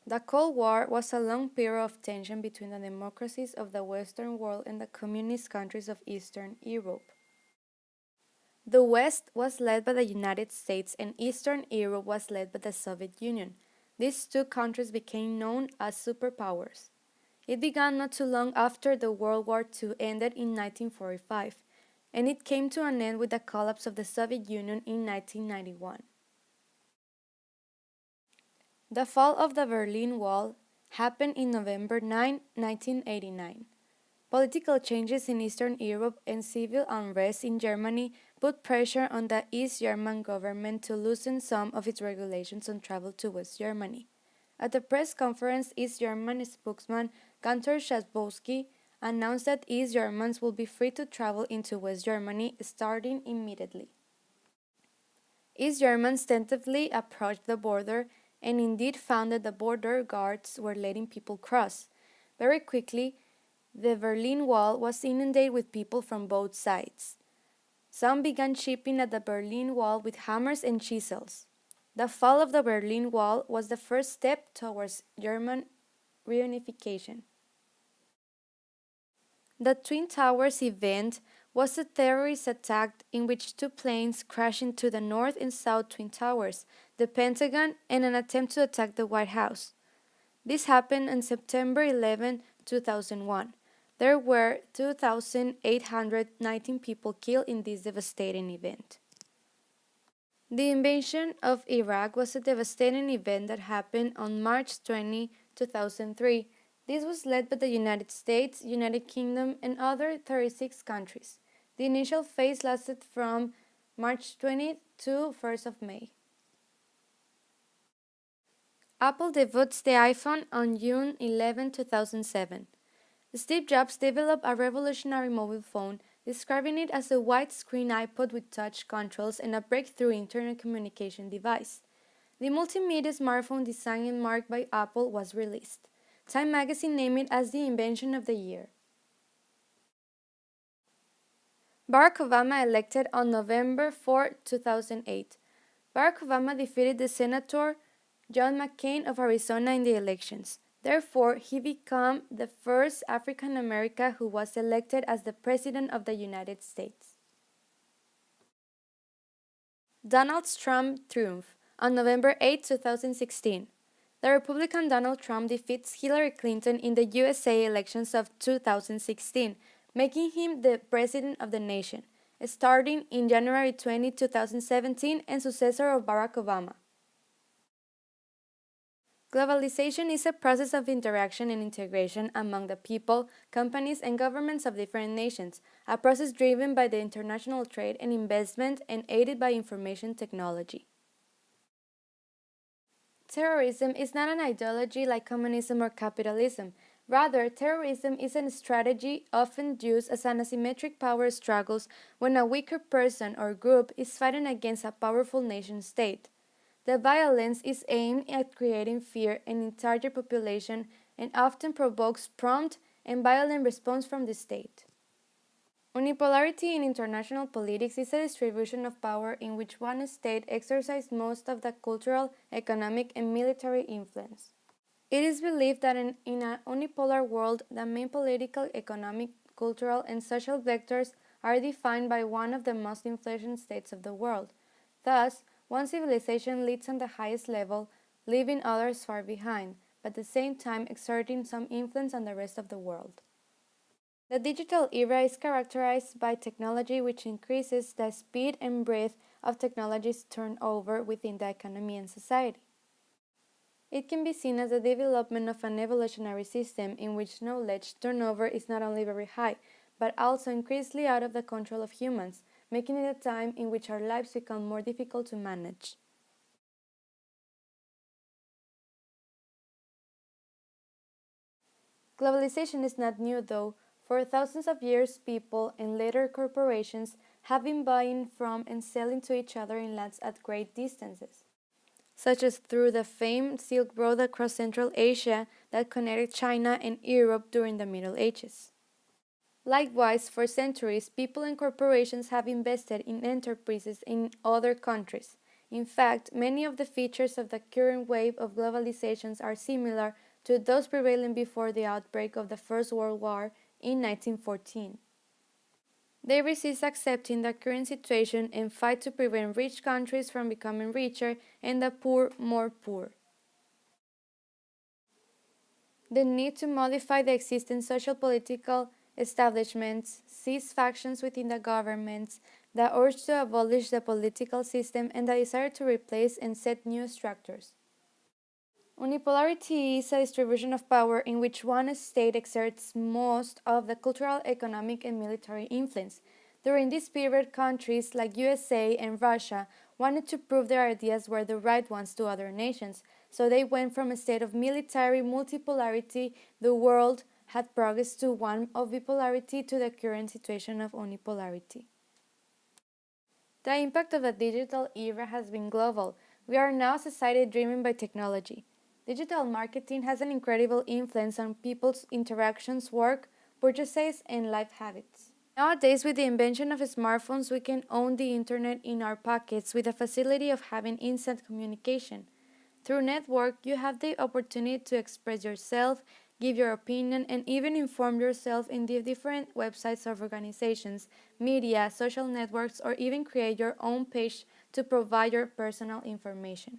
The Cold War was a long period of tension between the democracies of the Western world and the communist countries of Eastern Europe. The West was led by the United States and Eastern Europe was led by the Soviet Union. These two countries became known as superpowers. It began not too long after the World War II ended in 1945, and it came to an end with the collapse of the Soviet Union in 1991. The fall of the Berlin Wall happened in November 9, 1989. Political changes in Eastern Europe and civil unrest in Germany put pressure on the East German government to loosen some of its regulations on travel to West Germany. At a press conference, East German spokesman Gunter Schabowski announced that East Germans will be free to travel into West Germany starting immediately. East Germans tentatively approached the border and indeed found that the border guards were letting people cross. Very quickly, the Berlin Wall was inundated with people from both sides. Some began chipping at the Berlin Wall with hammers and chisels. The fall of the Berlin Wall was the first step towards German reunification. The Twin Towers event was a terrorist attack in which two planes crashed into the North and South Twin Towers, the Pentagon, and an attempt to attack the White House. This happened on September 11, 2001. There were 2,819 people killed in this devastating event. The invasion of Iraq was a devastating event that happened on March 20, 2003. This was led by the United States, United Kingdom, and other 36 countries. The initial phase lasted from March 20 to 1st of May. Apple debuts the iPhone on June 11, 2007. Steve Jobs developed a revolutionary mobile phone, describing it as a widescreen iPod with touch controls and a breakthrough internet communication device. The multimedia smartphone designed and marked by Apple was released. Time magazine named it as the invention of the year. Barack Obama elected on November 4, 2008. Barack Obama defeated the Senator John McCain of Arizona in the elections. Therefore, he became the first African American who was elected as the President of the United States. Donald Trump triumphed on November 8, 2016. The Republican Donald Trump defeats Hillary Clinton in the USA elections of 2016, making him the President of the nation, starting in January 20, 2017, and successor of Barack Obama. Globalization is a process of interaction and integration among the people, companies, and governments of different nations, a process driven by the international trade and investment and aided by information technology. Terrorism is not an ideology like communism or capitalism. Rather, terrorism is a strategy often used as an asymmetric power struggles when a weaker person or group is fighting against a powerful nation-state. The violence is aimed at creating fear in the target population and often provokes prompt and violent response from the state. Unipolarity in international politics is a distribution of power in which one state exercises most of the cultural, economic, and military influence. It is believed that in a unipolar world, the main political, economic, cultural, and social vectors are defined by one of the most influential states of the world. Thus, one civilization leads on the highest level, leaving others far behind, but at the same time exerting some influence on the rest of the world. The digital era is characterized by technology which increases the speed and breadth of technologies turnover within the economy and society. It can be seen as the development of an evolutionary system in which knowledge turnover is not only very high, but also increasingly out of the control of humans, making it a time in which our lives become more difficult to manage. Globalization is not new though. For thousands of years, people and later corporations have been buying from and selling to each other in lands at great distances, such as through the famed Silk Road across Central Asia that connected China and Europe during the Middle Ages. Likewise, for centuries, people and corporations have invested in enterprises in other countries. In fact, many of the features of the current wave of globalizations are similar to those prevailing before the outbreak of the First World War in 1914. They resist accepting the current situation and fight to prevent rich countries from becoming richer and the poor more poor. The need to modify the existing social political establishments, seize factions within the governments, the urge to abolish the political system, and the desire to replace and set new structures. Unipolarity is a distribution of power in which one state exerts most of the cultural, economic, and military influence. During this period, countries like USA and Russia wanted to prove their ideas were the right ones to other nations, so they went from a state of military multipolarity, the world had progressed, to one of bipolarity, to the current situation of unipolarity. The impact of the digital era has been global. We are now a society driven by technology. Digital marketing has an incredible influence on people's interactions, work, purchases, and life habits. Nowadays, with the invention of smartphones, we can own the internet in our pockets with the facility of having instant communication. Through network, you have the opportunity to express yourself, give your opinion, and even inform yourself in the different websites of organizations, media, social networks, or even create your own page to provide your personal information.